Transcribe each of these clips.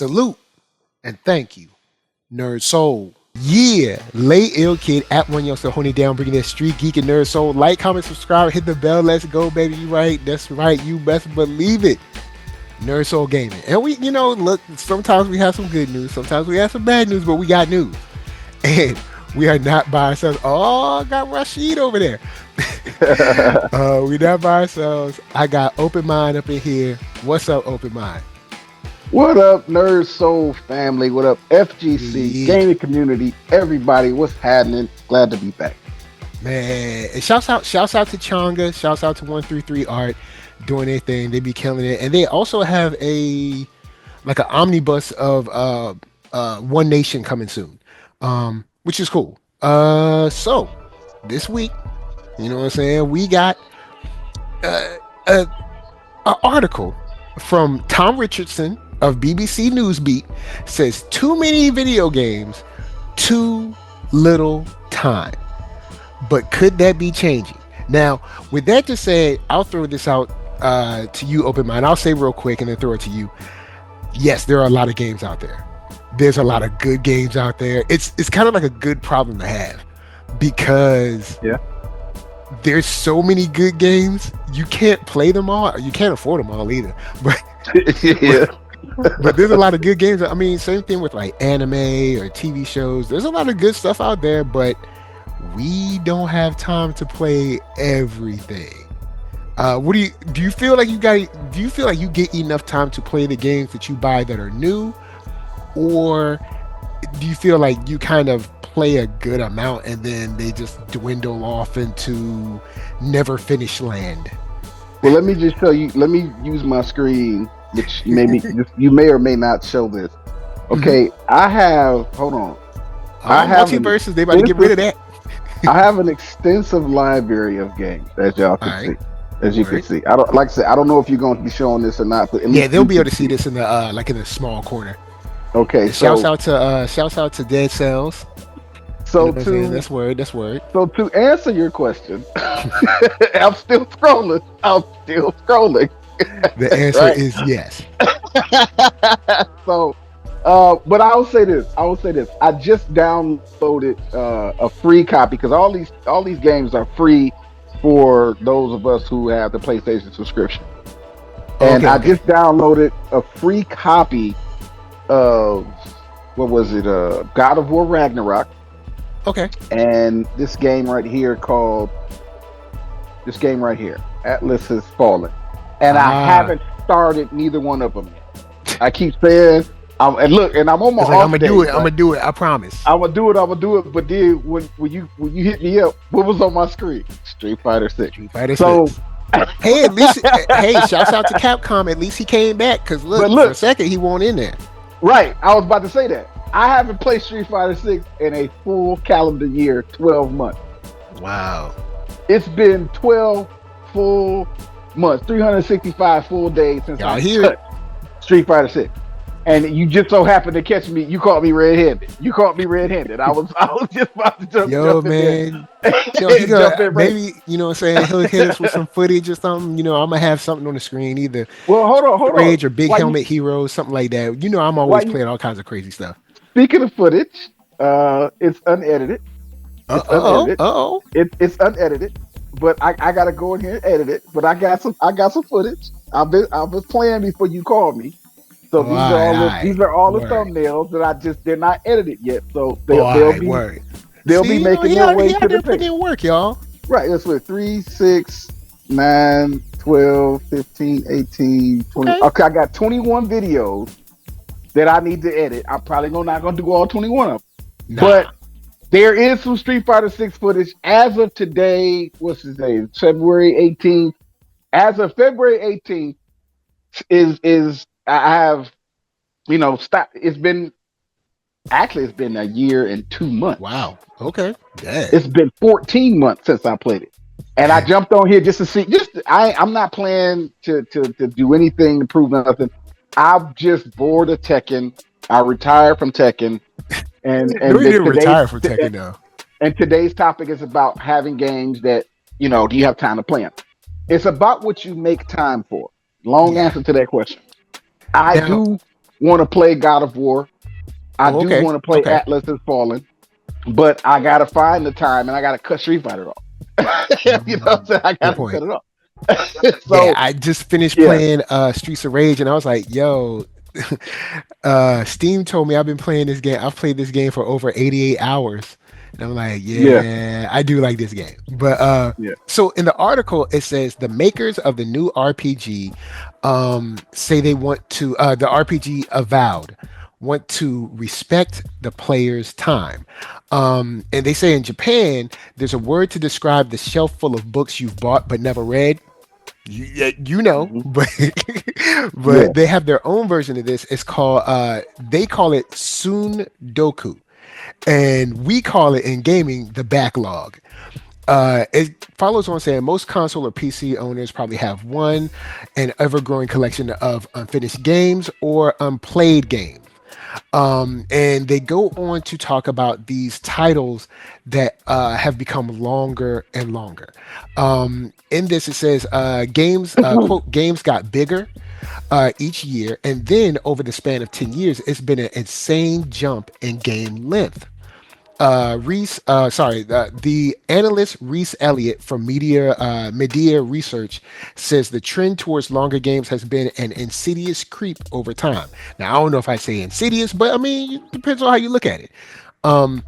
Salute and thank you, NERDSoul. Yeah, Lay Ill Kid at OneYoungsta holding it down, bringing that Street Geek and NERDSoul. Like, comment, subscribe, hit the bell. Let's go, baby. You right? That's right. You best believe it. NERDSoul Gaming. And we, look, sometimes we have some good news, sometimes we have some bad news, but we got news. And we are not by ourselves. Oh, I got Rashid over there. We're not by ourselves. I got Open Mind up in here. What's up, Open Mind? What up, NERDSoul family? What up, FGC, gaming community, everybody? What's happening? Glad to be back. Man, and shouts out to Changa, shouts out to 133 Art doing their thing. They be killing it. And they also have an omnibus of One Nation coming soon. Which is cool. So this week, you know what I'm saying, we got an article from Tom Richardson of BBC Newsbeat says too many video games, too little time. But could that be changing? Now, with that just said, I'll throw this out to you, Open Mind. I'll say real quick and then throw it to you. Yes, there are a lot of games out there. There's a lot of good games out there. It's kind of like a good problem to have because there's so many good games. You can't play them all. You can't afford them all either. But but there's a lot of good games. I mean, same thing with like anime or TV shows. There's a lot of good stuff out there, but we don't have time to play everything. What do you feel like you get enough time to play the games that you buy that are new? Or do you feel like you kind of play a good amount and then they just dwindle off into never finished land? Well, let me just tell you, let me use my screen, which maybe you may or may not show this. Okay, I have, hold on. I have multiverses, they about to get rid of that. I have an extensive library of games, as y'all can see. As you can see. I don't know if you're going to be showing this or not, but they'll be able to see this in the in the small corner. Okay, shouts out to Dead Cells. So that's word. So to answer your question, I'm still scrolling. The answer is yes. So, but I will say this. I just downloaded a free copy because all these games are free for those of us who have the PlayStation subscription. And I just downloaded a free copy of God of War Ragnarok. Okay. And this game right here, Atlas Has Fallen. And I haven't started neither one of them yet. I keep saying, I'm on my off I'm gonna do it. I promise. I'm gonna do it. But then when you hit me up, what was on my screen? Street Fighter 6. So, hey, at least shouts out to Capcom. At least he came back because look, for a second he won't in there. Right, I was about to say that. I haven't played Street Fighter 6 in a full calendar year, 12 months. Wow. It's been 12 full months, 365 full days since I touched Street Fighter 6. And you just so happened to catch me. You caught me red-handed. I was just about to jump man. Maybe, you know what I'm saying, he'll hit us with some footage or something. You know, I'm going to have something on the screen, either hold on. Rage or Big Helmet Heroes, something like that. You know, I'm always playing all kinds of crazy stuff. Speaking of footage, it's unedited. It's unedited. But I gotta go in here and edit it. But I got some footage. I was playing before you called me. So these are all the thumbnails that they're not edited yet. So they'll be making their way to the page. Work, y'all. Right, that's what 3, 6, 9, 12, 15, 18, 20. Okay, I got 21 videos that I need to edit. I'm probably not gonna do all 21 of them. But there is some Street Fighter 6 footage as of today. What's his name? February 18th. As of February 18th is I have, stopped. It's been a year and 2 months. Wow. Okay. Yeah. It's been 14 months since I played it. And I jumped on here just to see, I'm not planning to do anything to prove nothing. I'm just bored of Tekken. I retired from Tekken. And you didn't retire from Tekken though. And today's topic is about having games that, do you have time to play them? It's about what you make time for. Long answer to that question. I do want to play God of War. I do Okay. want to play Okay. Atlas Has Fallen, but I gotta find the time and I gotta cut Street Fighter off. You know what I'm saying? I Good gotta point. cut it off. Yeah, So I just finished yeah, playing Streets of Rage, and I was like, "Yo, Steam told me I've been playing this game. I've played this game for over 88 hours." And I'm like, yeah, "Yeah, I do like this game." But yeah. so in the article, it says the makers of the new RPG say they want to. The RPG Avowed want to respect the player's time. And they say in Japan, there's a word to describe the shelf full of books you've bought but never read. You know, Mhm. but Yeah. but they have their own version of this. It's called they call it Sun Doku, and we call it in gaming the backlog. It follows on saying most console or PC owners probably have an ever-growing collection of unfinished games or unplayed games. And they go on to talk about these titles that have become longer and longer. In this, it says games, quote, games got bigger each year. And then over the span of 10 years, it's been an insane jump in game length. The analyst Reese Elliott from Media Research says the trend towards longer games has been an insidious creep over time. Now, I don't know if I say insidious, but I mean, it depends on how you look at it. Um,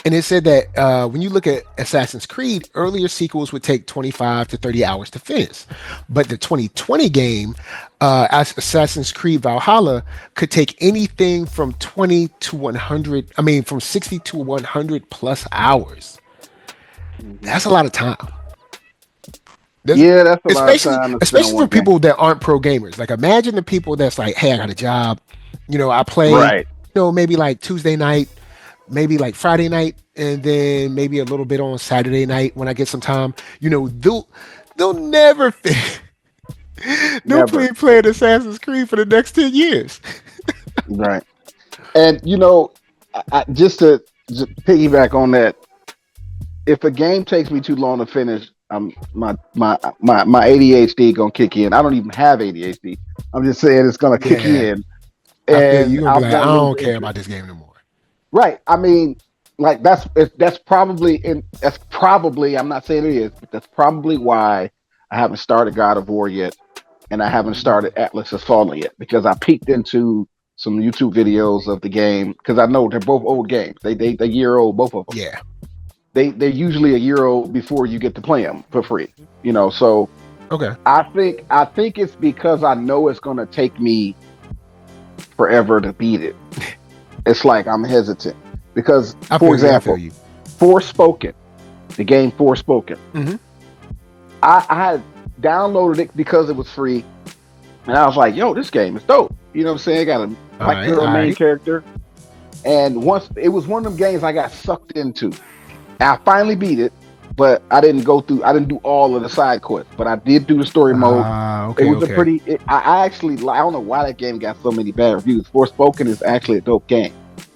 and it said that when you look at Assassin's Creed, earlier sequels would take 25 to 30 hours to finish. But the 2020 game, as Assassin's Creed Valhalla, could take anything from 20 to 100, I mean, from 60 to 100 plus hours. Mhm. That's a lot of time. Yeah, that's a lot of Especially, time to spend on especially for one game. people that aren't pro gamers. Like, imagine the people that's like, hey, I got a job. I play, Right. maybe like Tuesday night, maybe like Friday night, and then maybe a little bit on Saturday night when I get some time. They'll never fit. They'll Never. play an Assassin's Creed for the next 10 years. Right. And just piggyback on that, if a game takes me too long to finish, my ADHD gonna kick in. I don't even have ADHD. I'm just saying it's gonna kick Yeah, in, I feel you. and You're gonna be I'm like, I gonna lose don't care interest. about this game anymore. Right. I mean, like that's probably I'm not saying it is, but that's probably why I haven't started God of War yet, and I haven't started Atlas Has Fallen yet, because I peeked into some YouTube videos of the game, because I know they're both old games. They a year old, both of them. Yeah. They're usually a year old before you get to play them for free. So Okay. I think it's because I know it's gonna take me forever to beat it. It's like I'm hesitant because, I for feel you. I feel example, you. Forspoken, the game Forspoken, Hmm. I had downloaded it because it was free, and I was like, "Yo, this game is dope." You know what I'm saying? Got a All black right. girl All main right. character, and once it was one of them games I got sucked into. I finally beat it, but I didn't go through. I didn't do all of the side quests, but I did do the story mode. It Okay. was a Okay. pretty. I actually, I don't know why that game got so many bad reviews. Forspoken is actually a dope game,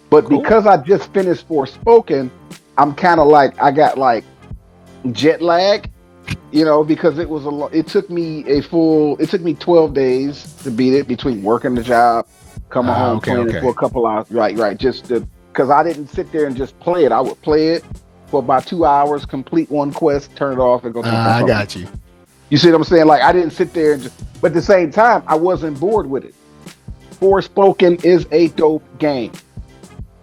but Cool. because I just finished Forspoken, I'm kind of like, I got like jet lag, because it took me it took me 12 days to beat it, between working the job, coming home, Okay. playing it for Okay. a couple hours, right, just because I didn't sit there and just play it. I would play it for about 2 hours, complete one quest, turn it off, and go do I something. got you. You see what I'm saying? Like, I didn't sit there and but at the same time, I wasn't bored with it. Forspoken is a dope game.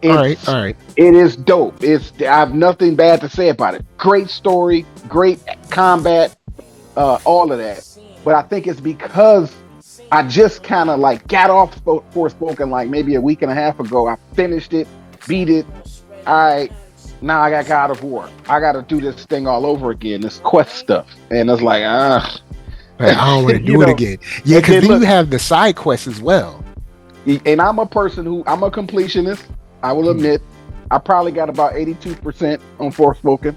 All right. It's All right. it is dope. I have nothing bad to say about it. Great story, great combat, all of that. But I think it's because I just kind of like got off Forspoken like maybe a week and a half ago. I finished it, beat it. Now I got God of War. I got to do this thing all over again. This quest stuff, and it's like Like, I don't want to you do it know. again. Yeah, And because then then you look, have the side quests as well. and I'm a person I'm a completionist. I will Hmm. admit, I probably got about 82% on Forspoken,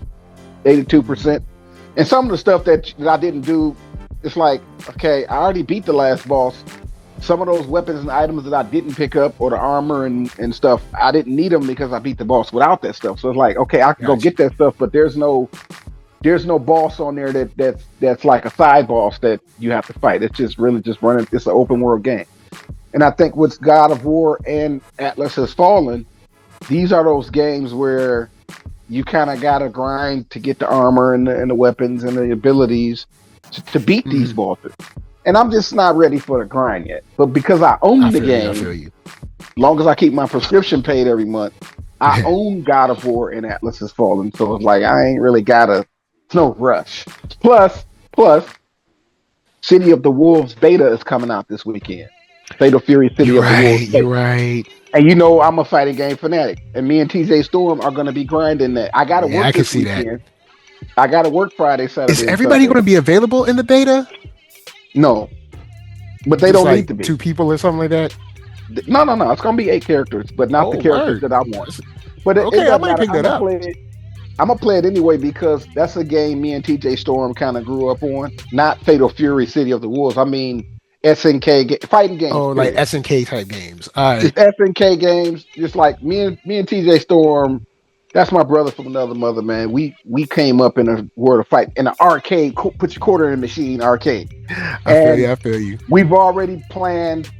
82%. And some of the stuff that I didn't do, it's like, okay, I already beat the last boss. Some of those weapons and items that I didn't pick up, or the armor and stuff, I didn't need them because I beat the boss without that stuff. So it's like, okay, I can go Got you. get that stuff, but there's no boss on there that's like a side boss that you have to fight. It's just really just running. It's an open world game. And I think with God of War and Atlas Has Fallen, these are those games where you kind of got to grind to get the armor and the weapons and the abilities to beat these Mm. bosses. And I'm just not ready for the grind yet. But because I own I the feel you. I game, feel you. long as I keep my prescription paid every month, I own God of War and Atlas Has Fallen. So it's like I ain't really gotta. It's no rush. Plus, City of the Wolves beta is coming out this weekend. Fatal Fury City You're of the Wolves right. beta. You're right. And you know I'm a fighting game fanatic, and me and TJ Storm are gonna be grinding that. I gotta Yeah, work I can this see that. weekend. I gotta work Friday, Is Saturday, and everybody going Sunday. to be available in the beta? No, but they Just don't need like to be. two people or something like that? No. It's gonna be 8 characters, but not the Oh, characters word. that I want. But it Okay, I doesn't might matter. pick that up. I'm gonna play it anyway because that's a game me and TJ Storm kind of grew up on. Not Fatal Fury City of the Wolves. I mean SNK fighting games. Oh, like Period. SNK type games. All right. Just SNK games. Just like me and TJ Storm. That's my brother from another mother, man. We came up in a world of fight in an arcade. Put your quarter in the machine arcade, I feel and you. I feel you. we've already planned.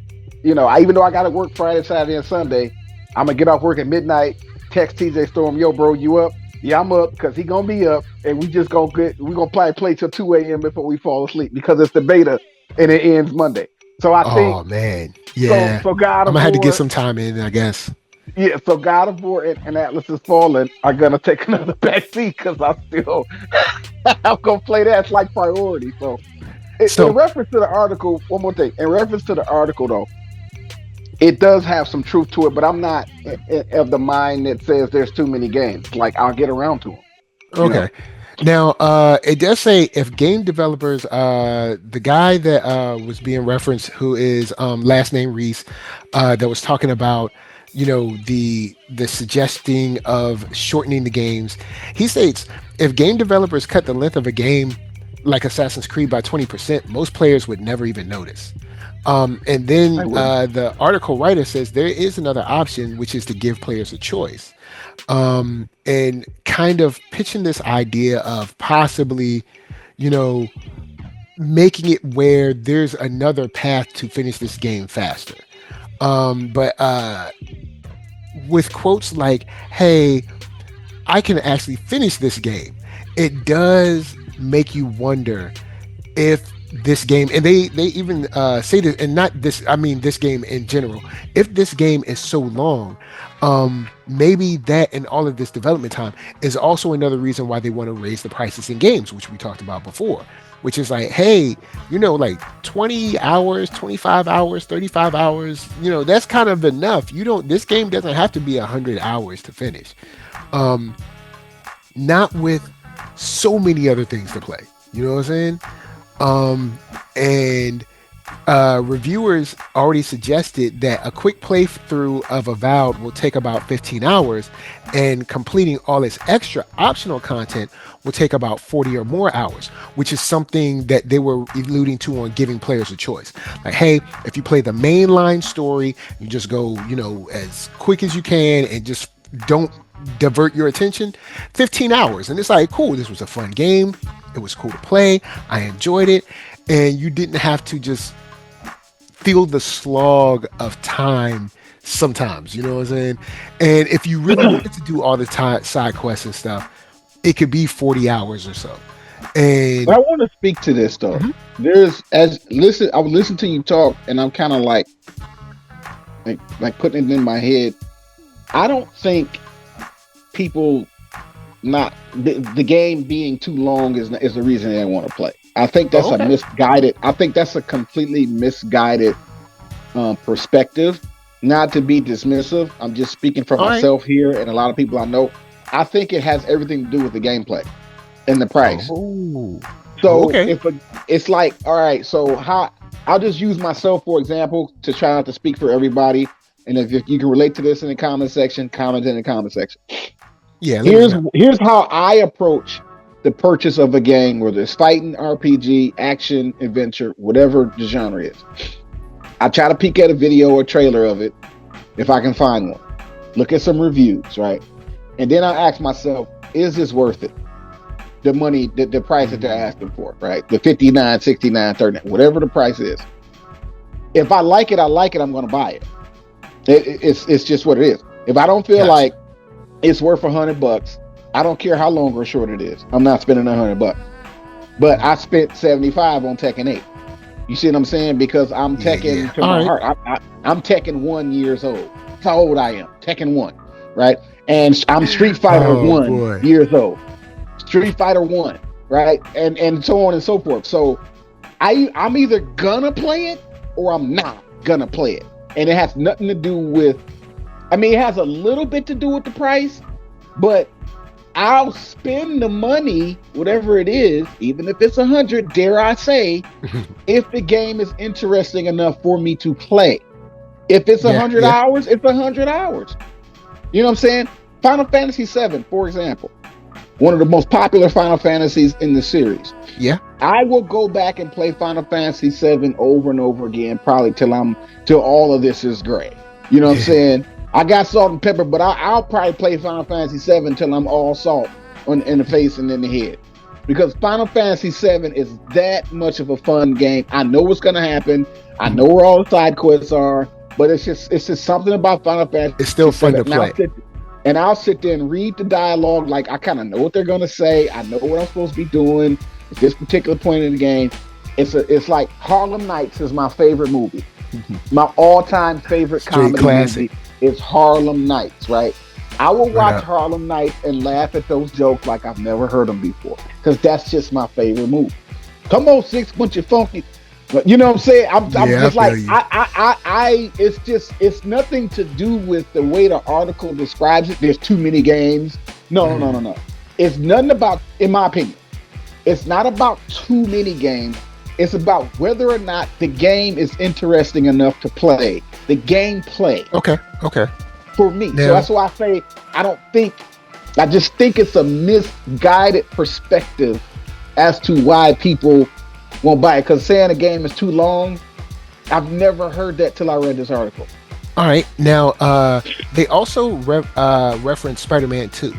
Even though I got to work Friday, Saturday, and Sunday, I'm gonna get off work at midnight. Text TJ Storm, yo, bro, you up? Yeah, I'm up because he gonna be up, and we gonna probably play till 2 a.m. before we fall asleep because it's the beta and it ends Monday. So I think Oh man. so. Yeah. So God I'm of gonna have to get War, some time in, I guess. yeah. So God of War and Atlas Has Fallen are gonna take another backseat because I'm gonna play that. It's like priority. So in So reference to the article, one more thing. In reference to the article, though, it does have some truth to it, but I'm not of the mind that says there's too many games. Like I'll get around to them. You know. okay. Now, it does say if game developers, the guy that was being referenced, who is last name Reese, that was talking about, the suggesting of shortening the games. He states if game developers cut the length of a game like Assassin's Creed by 20%, most players would never even notice. And then I wouldn't. the article writer says there is another option, which is to give players a choice, and kind of pitching this idea of possibly, you know, making it where there's another path to finish this game faster. But with quotes like, hey, I can actually finish this game, it does make you wonder if this game, and they even say this, and not this, I mean this game in general, if this game is so long, maybe that and all of this development time is also another reason why they want to raise the prices in games, which we talked about before, which is like, hey, like 20 hours, 25 hours, 35 hours, that's kind of enough. This game doesn't have to be 100 hours to finish, not with so many other things to play, you know what I'm saying? And reviewers already suggested that a quick playthrough of Avowed will take about 15 hours, and completing all its extra optional content will take about 40 or more hours, which is something that they were alluding to on giving players a choice. Like, hey, if you play the mainline story, you just go, as quick as you can and just don't divert your attention, 15 hours. And it's like, cool, this was a fun game. It was cool to play. I enjoyed it. And you didn't have to just feel the slog of time sometimes, you know what I'm saying? And if you really wanted to do all the side quests and stuff, it could be 40 hours or so. And But I want to speak to this though. Mm-hmm. I would listen to you talk, and I'm kind of like putting it in my head. I don't think people not the game being too long is the reason they don't want to play. I think that's a misguided. I think that's a completely misguided perspective. Not to be dismissive, I'm just speaking for myself here, and a lot of people I know. I think it has everything to do with the gameplay and the price. Oh. So it's like, all right, so I'll just use myself for example to try not to speak for everybody. And if you can relate to this in the comment section, comment in the comment section. Yeah. Here's how I approach the purchase of a game, whether it's fighting, RPG, action, adventure, whatever the genre is. I try to peek at a video or trailer of it if I can find one. Look at some reviews, right? And then I ask myself, is this worth it? The money, the price that they're asking for, right? The $59, $69, $39, whatever the price is. If I like it, I like it. I'm going to buy it. It's just what it is. If I don't feel Gotcha. like it's worth $100, I don't care how long or short it is. I'm not spending $100. But I spent 75 on Tekken 8. You see what I'm saying? Because I'm Yeah, yeah. Tekken to All my right. heart. I'm Tekken 1 years old. That's how old I am. Tekken 1, right? And I'm Street Fighter Oh 1 boy. years old. Street Fighter 1, right? And so on and so forth. So I'm either gonna play it or I'm not gonna play it. And it has nothing to do with, I mean, it has a little bit to do with the price, but I'll spend the money, whatever it is, even if it's 100, dare I say, if the game is interesting enough for me to play. If it's a Yeah, hundred yeah, hours, it's 100 hours. You know what I'm saying? Final Fantasy VII, for example, one of the most popular Final Fantasies in the series. yeah. I will go back and play Final Fantasy VII over and over again, probably till all of this is gray. You know what I'm saying? I got salt and pepper, but I'll probably play Final Fantasy VII till I'm all salt in the face and in the head. Because Final Fantasy VII is that much of a fun game. I know what's gonna happen. I know where all the side quests are, but it's just something about Final It's Fantasy still fun VII. to play. I'll sit there and read the dialogue like I kind of know what they're gonna say. I know what I'm supposed to be doing at this particular point in the game. It's like Harlem Nights is my favorite movie. My all-time favorite Straight comedy classic. movie is Harlem Nights, right? I will What watch up? Harlem Nights and laugh at those jokes like I've never heard them before, because that's just my favorite movie. Come on, six bunch of funky. You know what I'm saying? I'm Yeah, I just feel like you. it's nothing to do with the way the article describes it. There's too many games. No, no, no, no. It's nothing about, in my opinion, it's not about too many games. It's about whether or not the game is interesting enough to play. The gameplay Okay, okay. for me. So Now, that's why I say I don't think, I just think it's a misguided perspective as to why people won't buy it. Because saying a game is too long, I've never heard that till I read this article. all right. Now, they also referenced Spider-Man 2,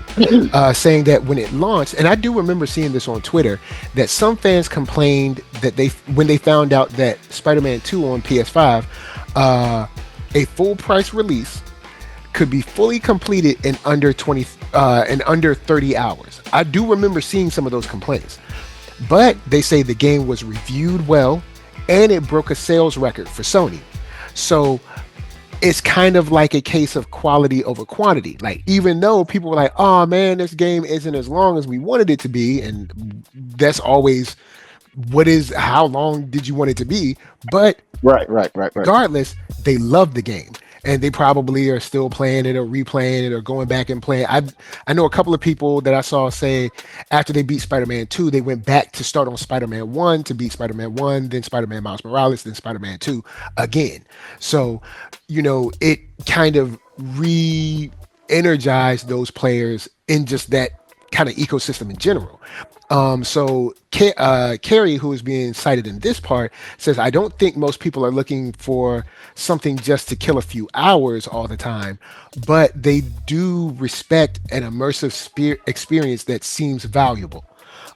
saying that when it launched, and I do remember seeing this on Twitter, that some fans complained that when they found out that Spider-Man 2 on PS5, a full price release could be fully completed in under 30 hours. I do remember seeing some of those complaints. But they say the game was reviewed well and it broke a sales record for Sony. So it's kind of like a case of quality over quantity. Like, even though people were like, oh man, this game isn't as long as we wanted it to be, and that's always how long did you want it to be? But Right. regardless, they love the game. And they probably are still playing it or replaying it or going back and playing. I know a couple of people that I saw say after they beat Spider-Man 2, they went back to start on Spider-Man 1 to beat Spider-Man 1, then Spider-Man Miles Morales, then Spider-Man 2 again. So, it kind of re-energized those players in just that kind of ecosystem in general. So Carrie, who is being cited in this part, says, I don't think most people are looking for something just to kill a few hours all the time, but they do respect an immersive experience that seems valuable.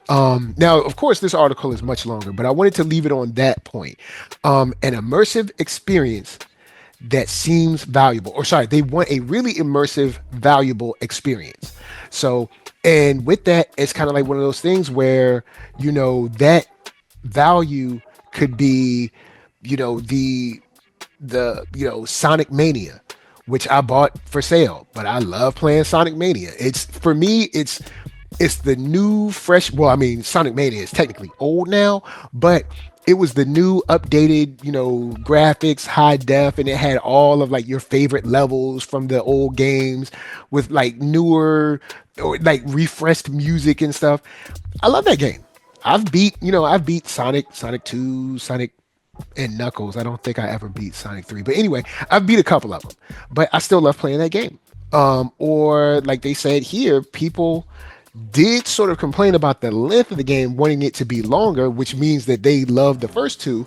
Now, of course, this article is much longer, but I wanted to leave it on that point. An immersive experience that seems valuable, or sorry, they want a really immersive, valuable experience. So, and with that, it's kind of like one of those things where, that value could be, the Sonic Mania, which I bought for sale, but I love playing Sonic Mania. It's, for me, it's the new fresh, well, I mean, Sonic Mania is technically old now, but it was the new updated, graphics, high def, and it had all of like your favorite levels from the old games with like newer or like refreshed music and stuff. I love that game. I've beat Sonic 2, Sonic and Knuckles. I don't think I ever beat Sonic 3. But anyway, I've beat a couple of them. But I still love playing that game. Or like they said here, people did sort of complain about the length of the game, wanting it to be longer, which means that they loved the first two.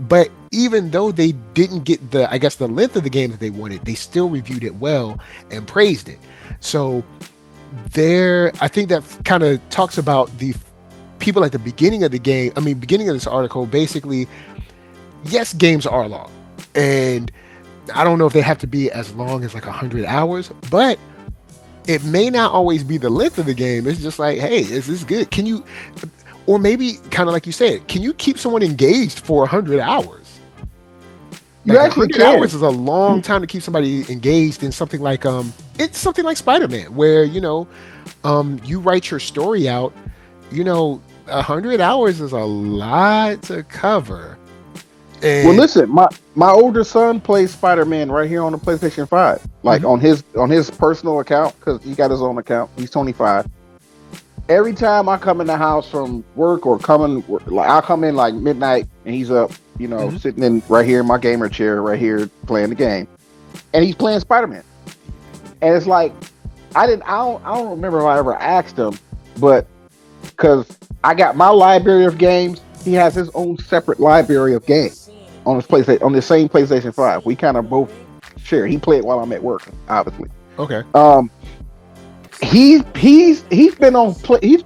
But even though they didn't get the length of the game that they wanted, they still reviewed it well and praised it. So I think that kind of talks about the people at the beginning of the game. I mean, beginning of this article, basically, yes, games are long. And I don't know if they have to be as long as like 100 hours, but it may not always be the length of the game. It's just like, hey, is this good? Can you, or maybe kind of like you said, can you keep someone engaged for 100 hours? You Like actually 100 hours is a long time to keep somebody engaged in something like it's something like Spider-Man, where you write your story out. 100 hours is a lot to cover. And well, listen, my older son plays Spider-Man right here on the PlayStation 5, like on his personal account, because he got his own account. He's 25. Every time I come in the house from work or I'll come in like midnight and he's up, sitting in right here in my gamer chair right here playing the game, and he's playing Spider-Man. And it's like I don't remember if I ever asked him, but because I got my library of games, he has his own separate library of games on his PlayStation, on the same PlayStation 5. We kind of both share. He played while I'm at work, obviously. Okay. He's been on play.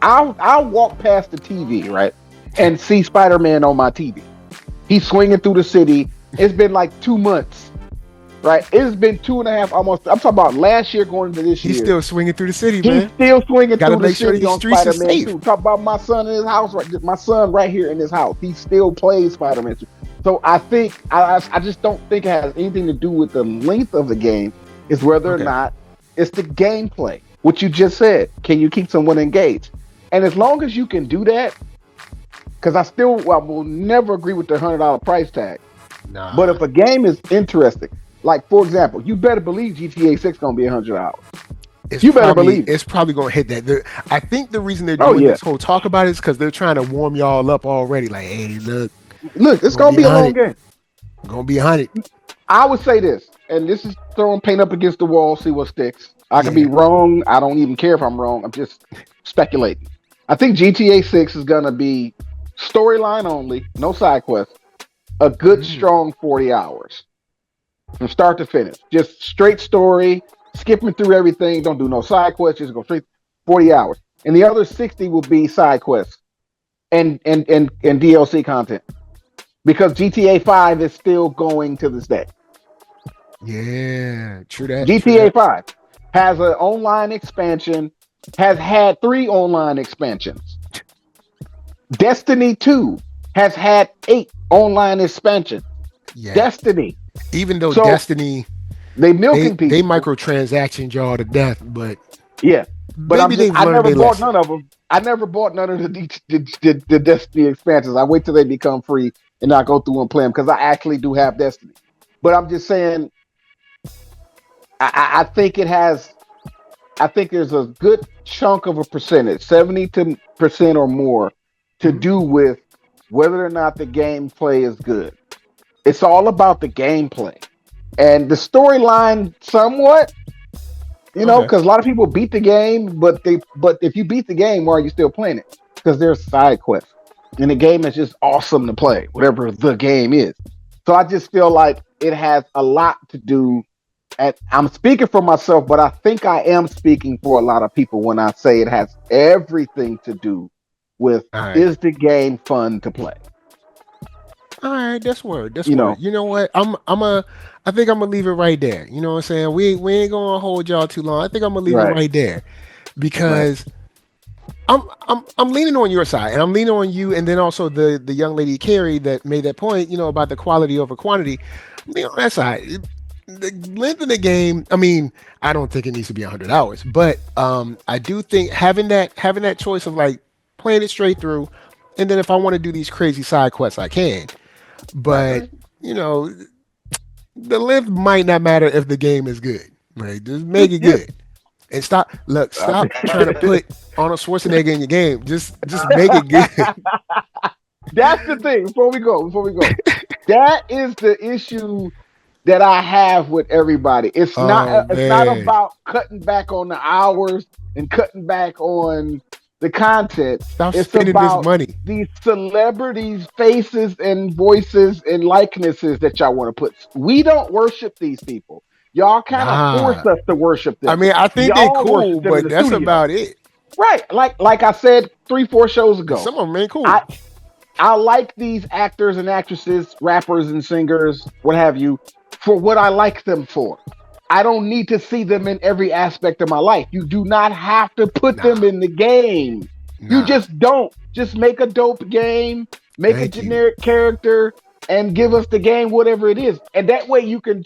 I'll walk past the TV, right, and see Spider-Man on my TV. He's swinging through the city. It's been like 2 months, right? It's been 2.5, almost. I'm talking about last year going into this year. He's still swinging through the city, man. He's still swinging Gotta through the make sure city these on streets are Spider-Man safe. too. Talk about my son in his house, my son right here in his house. He still plays Spider-Man. So I think I just don't think it has anything to do with the length of the game. It's whether or not it's the gameplay. What you just said. Can you keep someone engaged? And as long as you can do that, because I will never agree with the $100 price tag. Nah. But if a game is interesting, like for example, you better believe GTA 6 gonna be $100. Better believe it's probably gonna hit that. I think the reason they're doing this whole talk about it is because they're trying to warm y'all up already. Like, hey, look, it's gonna be a long game. Gonna be 100. I would say this, and this is throwing paint up against the wall, see what sticks. I could be wrong. I don't even care if I'm wrong. I'm just speculating. I think GTA 6 is gonna be storyline only, no side quests. A good strong 40 hours from start to finish. Just straight story, skipping through everything. Don't do no side quests. Just go straight 40 hours. And the other 60 will be side quests and DLC content. Because GTA 5 is still going to this day. Yeah, true that. GTA 5 has an online expansion, has had 3 online expansions. Destiny 2 has had 8 online expansions. Yeah. Destiny. Even though Destiny, they milking people. They microtransaction y'all to death, but yeah. But I never bought none of them. I never bought none of the Destiny expansions. I wait till they become free and I go through and play them because I actually do have Destiny. But I'm just saying, I think it has. I think there's a good chunk of a percentage, 70% or more, to do with whether or not the gameplay is good. It's all about the gameplay and the storyline, somewhat. Because a lot of people beat the game, but if you beat the game, why are you still playing it? Because there's side quests, and the game is just awesome to play, whatever the game is. So I just feel like it has a lot to do. And I'm speaking for myself, but I think I am speaking for a lot of people when I say it has everything to do with is the game fun to play? All right, that's word. That's word. You know what? I think I'm gonna leave it right there. You know what I'm saying? We ain't gonna hold y'all too long. I think I'm gonna leave it right there because I'm leaning on your side, and I'm leaning on you, and then also the young lady Carrie that made that point. About the quality over quantity. I'm leaning on that side. The length of the game. I mean, I don't think it needs to be 100 hours, but I do think having that choice of like playing it straight through, and then if I want to do these crazy side quests, I can. But the length might not matter if the game is good. Like, just make it good, and stop trying to put Arnold Schwarzenegger in your game. Just make it good. That's the thing. Before we go, that is the issue that I have with everybody. It's not about cutting back on the hours and cutting back on the content. Stop spending this money. These celebrities' faces and voices and likenesses that y'all want to put. We don't worship these people. Y'all kind of force us to worship them. I mean, I think they're cool, but that's about it. Right. Like I said 3-4 shows ago. Some of them ain't cool. I like these actors and actresses, rappers and singers, what have you, for what I like them for. I don't need to see them in every aspect of my life. You do not have to put them Nah, in the game. You nah. just don't. Just make a dope game, make a Thank you. generic character, and give us the game, whatever it is. And that way you can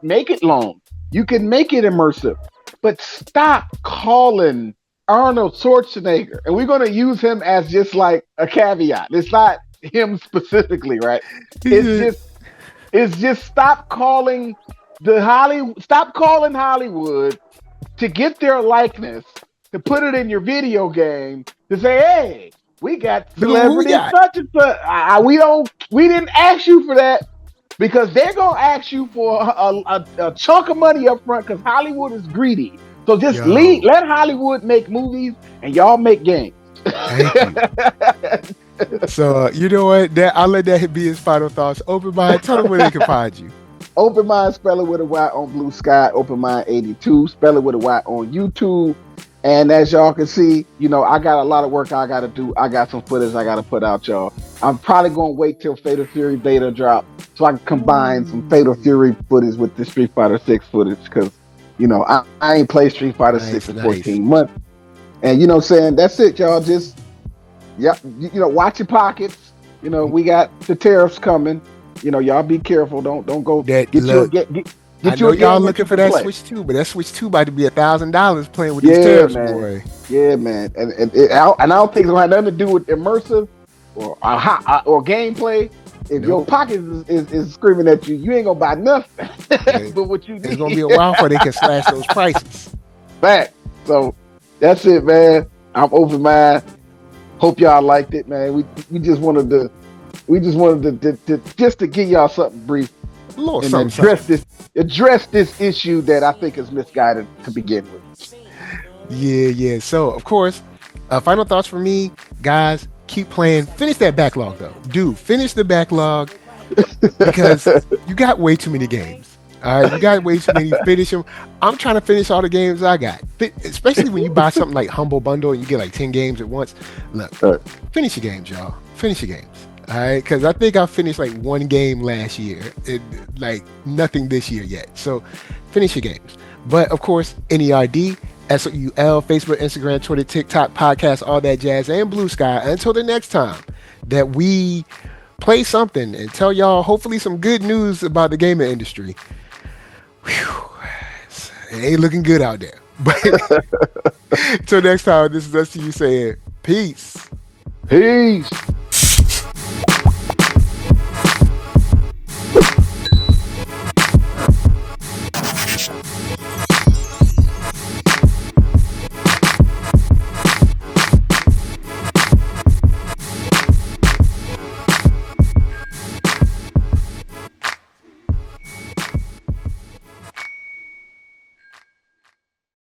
make it long. You can make it immersive. But stop calling Arnold Schwarzenegger, and we're going to use him as just like a caveat. It's not him specifically, right? It's just stop calling Hollywood to get their likeness, to put it in your video game, to say, hey, we got celebrity such and such. We didn't ask you for that, because they're gonna ask you for a chunk of money up front, because Hollywood is greedy. So just let Hollywood make movies and y'all make games. Thank you. So you know what? I'll let that be his final thoughts. Open Mind, tell them where they can find you. Open Mind, spell it with a Y on Blue Sky. Open Mind 82, spell it with a Y on YouTube. And as y'all can see, I got a lot of work I got to do. I got some footage I got to put out, y'all. I'm probably going to wait till Fatal Fury beta drop so I can combine some Fatal Fury footage with the Street Fighter 6 footage, because, I ain't played Street Fighter 6 in 14 months. And, what I'm saying? That's it, y'all. Just, watch your pockets. We got the tariffs coming. Y'all be careful. Don't go get I know y'all looking for that Switch 2, but that Switch 2 about to be $1,000 playing with these tariffs, boy. Yeah, man. And I don't think it's gonna have nothing to do with immersive or gameplay. If your pocket is screaming at you, you ain't gonna buy nothing. But what you need. It's gonna be a while before they can slash those prices. Back. So that's it, man. I'm open mind. Hope y'all liked it, man. We just wanted to give y'all something brief and address this issue that I think is misguided to begin with. Yeah. So of course, final thoughts from me, guys. Keep playing. Finish that backlog, though. Dude, finish the backlog, because you got way too many games. All right, you got way too many. Finish them. I'm trying to finish all the games I got. Especially when you buy something like Humble Bundle and you get like 10 games at once. Look, finish your games, y'all. Finish your games. All right, because I think I finished like one game last year, like nothing this year yet. So finish your games. But of course, NERD, SOUL, Facebook, Instagram, Twitter, TikTok, podcast, all that jazz, and Blue Sky. Until the next time that we play something and tell y'all hopefully some good news about the gaming industry. Whew, it ain't looking good out there. But until next time, this is us to you saying peace. Peace.